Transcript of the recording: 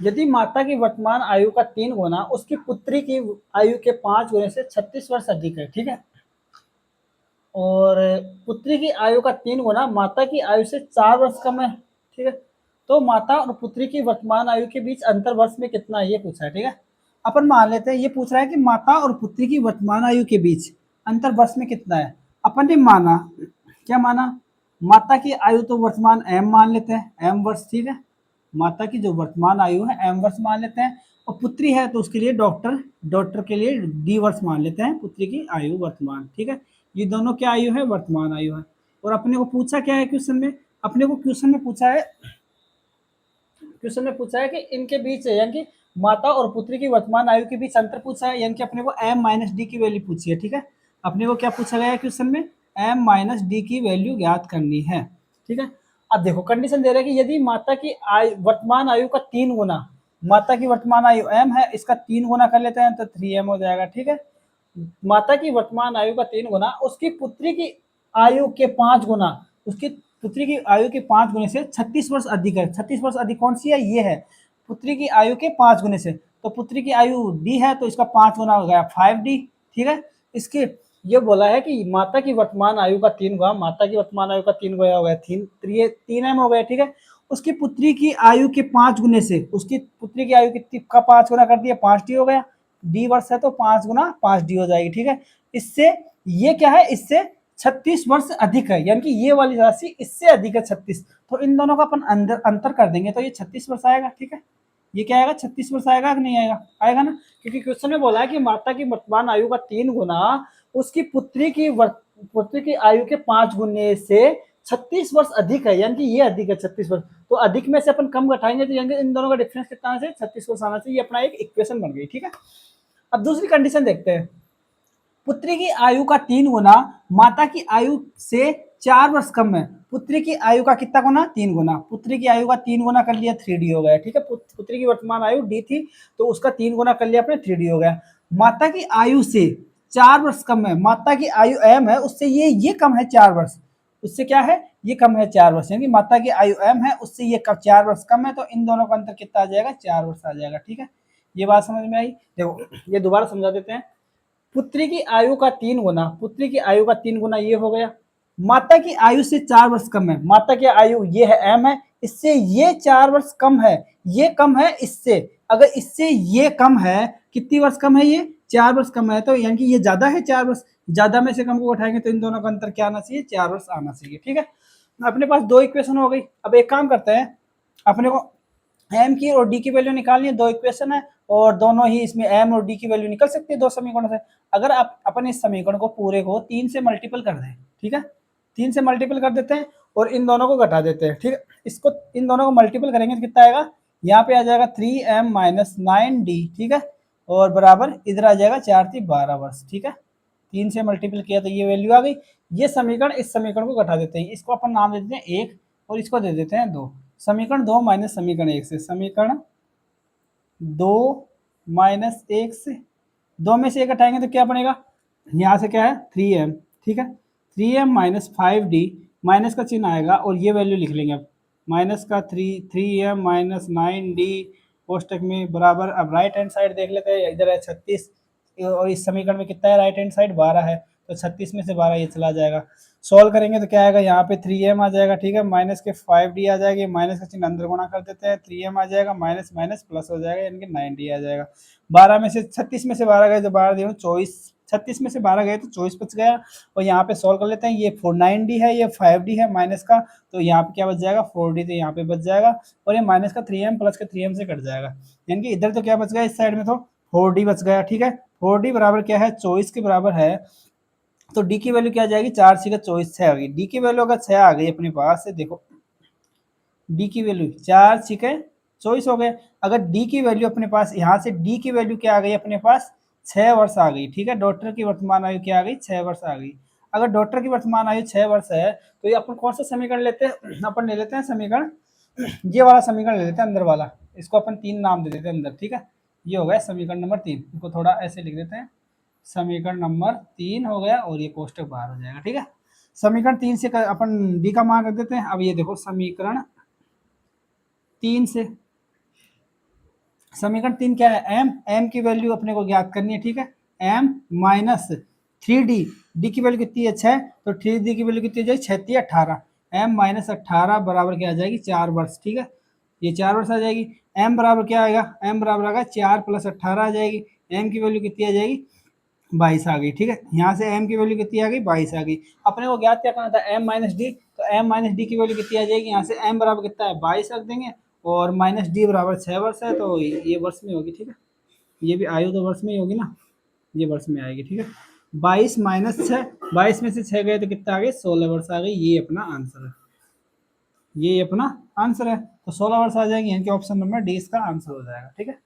यदि माता की वर्तमान आयु का 3 गुना उसकी पुत्री की आयु के 5 गुने से 36 वर्ष अधिक है, ठीक है। और पुत्री की आयु का 3 गुना माता की आयु से 4 वर्ष कम है, ठीक है। तो माता और पुत्री की वर्तमान आयु के बीच अंतर वर्ष में कितना है, ये पूछा है, ठीक है। अपन मान लेते हैं ये पूछ रहा है कि माता और पुत्री की वर्तमान आयु के बीच अंतर वर्ष में कितना है। अपन ने माना, क्या माना, माता की आयु तो वर्तमान एम मान लेते हैं, एम वर्ष, ठीक है। माता की जो वर्तमान आयु है एम वर्ष मान लेते हैं, और पुत्री है तो उसके लिए डॉक्टर, डॉक्टर के लिए डी वर्ष मान लेते हैं, पुत्री की आयु वर्तमान, ठीक है। ये दोनों क्या आयु है, वर्तमान आयु है। और अपने को पूछा क्या है क्वेश्चन में, अपने को क्वेश्चन में पूछा है, क्वेश्चन में पूछा है कि इनके बीच यानी कि माता और पुत्री की वर्तमान आयु के बीच अंतर पूछा है, यानी कि अपने को एम माइनस डी की वैल्यू पूछी है, ठीक है। अपने को क्या पूछा गया है क्वेश्चन में, एम माइनस डी की वैल्यू ज्ञात करनी है, ठीक है। अब देखो कंडीशन दे रहा है कि यदि माता की आयु वर्तमान आयु का 3 गुना, माता की वर्तमान आयु एम है, इसका 3 गुना कर लेते हैं तो 3m हो जाएगा, ठीक है। माता की वर्तमान आयु का 3 गुना उसकी पुत्री की आयु के 5 गुना, उसकी पुत्री की आयु के 5 गुने से 36 वर्ष अधिक है। 36 वर्ष अधिक कौन सी है, ये है पुत्री की आयु के 5 गुने से। तो पुत्री की आयु डी है तो इसका 5 गुना हो गया 5d, ठीक है। इसके ये बोला है कि माता की वर्तमान आयु का 3 गुना, माता की वर्तमान आयु का 3 गुना हो गया 3m हो गया, ठीक है। उसकी पुत्री की आयु के 5 गुने से, उसकी पुत्री की आयु कितनी का 5 गुना कर दिया, 5d हो गया, डी वर्ष है तो 5 गुना 5d हो जाएगी, ठीक है। इससे ये क्या है, इससे 36 वर्ष अधिक है, यानी कि ये वाली राशि इससे अधिक है 36, तो इन दोनों का अपन अंतर कर देंगे तो ये 36 वर्ष आएगा, ठीक है। ये क्या आएगा, 36 वर्ष आएगा कि नहीं आएगा, आएगा ना, क्योंकि क्वेश्चन में बोला है कि माता की वर्तमान आयु का 3 गुना उसकी पुत्री की आयु के 5 गुने से 36 वर्ष अधिक है, यानी कि ये अधिक है 36 वर्ष। तो अधिक में से अपन कम घटाएंगे तो यानी इन दोनों का डिफरेंस कितना आना चाहिए, 36 वर्ष आना चाहिए। ये अपना एक इक्वेशन बन गई, ठीक है। अब दूसरी कंडीशन देखते हैं, पुत्री की आयु का 3 गुना माता की आयु से 4 वर्ष कम है। पुत्री की आयु का कितना गुना, 3 गुना, पुत्री की आयु का 3 गुना कर लिया 3d हो गया, ठीक है। पुत्री की वर्तमान आयु d थी तो उसका 3 गुना कर लिया अपने 3d हो गया। माता की आयु से 4 वर्ष कम है, माता की आयु m है उससे ये कम है 4 वर्ष, उससे क्या है, ये कम है 4 वर्ष, यानी माता की आयु m है उससे ये 4 वर्ष कम है, तो इन दोनों का अंतर कितना आ जाएगा, 4 वर्ष आ जाएगा, ठीक है। ये बात समझ में आई। देखो ये दोबारा समझा देते हैं, पुत्री की आयु का 3 गुना, पुत्री की आयु का 3 गुना ये हो गया, माता की आयु से 4 वर्ष कम है, माता की आयु ये है m है, इससे ये 4 वर्ष कम है, ये कम है इससे, अगर इससे ये कम है, कितनी वर्ष कम है, ये 4 वर्ष कम है, तो यानी कि ये ज्यादा है 4 वर्ष, ज्यादा में से कम को उठाएंगे तो इन दोनों का अंतर क्या आना चाहिए, 4 वर्ष आना चाहिए, ठीक है। अपने पास 2 इक्वेशन हो गई। अब एक काम करते हैं, अपने को एम की और डी की वैल्यू निकालनी है, 2 इक्वेशन है और दोनों ही इसमें एम और डी की वैल्यू निकल सकती है 2 समीकरणों से। अगर आप अपन इस समीकरण को पूरे को 3 से मल्टीपल कर दें, ठीक है, 3 से मल्टीपल कर देते हैं और इन दोनों को घटा देते हैं, ठीक है। इसको इन दोनों को मल्टीपल करेंगे तो कितना आएगा, यहाँ पे आ जाएगा 3m माइनस 9d, ठीक है, और बराबर इधर आ जाएगा 4×3=12 वर्ष, ठीक है। 3 से मल्टीपल किया तो ये वैल्यू आ गई। ये समीकरण इस समीकरण को घटा देते हैं, इसको अपन नाम दे देते हैं 1 और इसको दे देते हैं 2। समीकरण 2 माइनस समीकरण 1 से, समीकरण 2 माइनस 1 से, 2 में से 1 हटाएंगे तो क्या बनेगा, यहाँ से क्या है 3m, ठीक है, 3m माइनस 5d, माइनस का चिन्ह आएगा और ये वैल्यू लिख लेंगे अब, माइनस का 3m माइनस 9d कोष्टक में बराबर, अब राइट हैंड साइड देख लेते हैं, इधर है 36 और इस समीकरण में कितना है, राइट हैंड साइड 12 है, तो 36 में से 12 ये चला जाएगा। सॉल्व करेंगे तो क्या आएगा, यहाँ पे 3m आ जाएगा, ठीक है, माइनस के 5d आ जाएगी, माइनस का चिन्ह अंदर गुणा कर देते हैं, 3m आ जाएगा, माइनस माइनस प्लस हो जाएगा, यानी कि 9d आ जाएगा। 12 में से 36 में से 12 गए तो 12 दिनों 24, 36 में से 12 गए तो 24 बच गया। और यहाँ पे सॉल्व कर लेते हैं, ये 9d है, ये 5d है माइनस का, तो यहाँ पे क्या बच जाएगा 4d, तो यहाँ पे बच जाएगा, और ये माइनस का 3m प्लस का 3m से कट जाएगा, यानी कि इधर तो क्या बच गया, इस साइड में तो 4d बच गया, ठीक है। 4d बराबर क्या है, 24 के बराबर है, तो डी की वैल्यू क्या आ जाएगी, 4 6 24, 6 आ गई। डी की वैल्यू अगर 6 आ गई अपने पास से, देखो डी की वैल्यू 4 6 24 हो गए। अगर डी की वैल्यू अपने पास, यहाँ से डी की वैल्यू क्या आ गई अपने पास, 6 वर्ष आ गई, ठीक है। डॉक्टर की वर्तमान आयु क्या आ गई, 6 वर्ष आ गई। अगर डॉक्टर की वर्तमान आयु 6 वर्ष है तो ये अपन कौन सा समीकरण लेते हैं, अपन ले लेते हैं समीकरण, ये वाला समीकरण ले लेते हैं अंदर वाला, इसको अपन 3 नाम दे देते हैं अंदर, ठीक है। ये हो गया समीकरण नंबर 3, इसको थोड़ा ऐसे लिख देते हैं, समीकरण नंबर 3 हो गया और ये कोष्टक बाहर हो जाएगा, ठीक है। समीकरण 3 से अपन डी का मान रख देते हैं। अब ये देखो समीकरण 3 से समीकरण 3 क्या है, एम की वैल्यू अपने को ज्ञात करनी है, ठीक है। एम माइनस 3d, डी की वैल्यू कितनी है 6, तो 3d की वैल्यू कितनी हो जाएगी 6 18, एम माइनस 18 बराबर क्या आ जाएगी 4 वर्ष, ठीक है। ये 4 वर्ष आ जाएगी। एम बराबर क्या आएगा, एम बराबर आएगा 4 + 18 आ जाएगी, एम की वैल्यू कितनी आ जाएगी 22 आ गई, ठीक है। यहाँ से एम की वैल्यू कितनी आ गई 22 आ गई। अपने को ज्ञात क्या करना था, एम माइनस डी, तो एम माइनस डी की वैल्यू कितनी आ जाएगी, यहाँ से एम बराबर कितना है 22 रख देंगे, और माइनस डी बराबर 6 वर्ष है, तो ये वर्ष में होगी, ठीक है। ये भी आयु तो वर्ष में ही होगी ना, ये वर्ष में आएगी, ठीक है। 22 माइनस 6, 22 में से 6 गए तो कितना आ गए 16 वर्ष आ गई, ये अपना आंसर है, ये अपना आंसर है। तो 16 वर्ष आ जाएंगे, यानी कि ऑप्शन नंबर डी इसका आंसर हो जाएगा, ठीक है।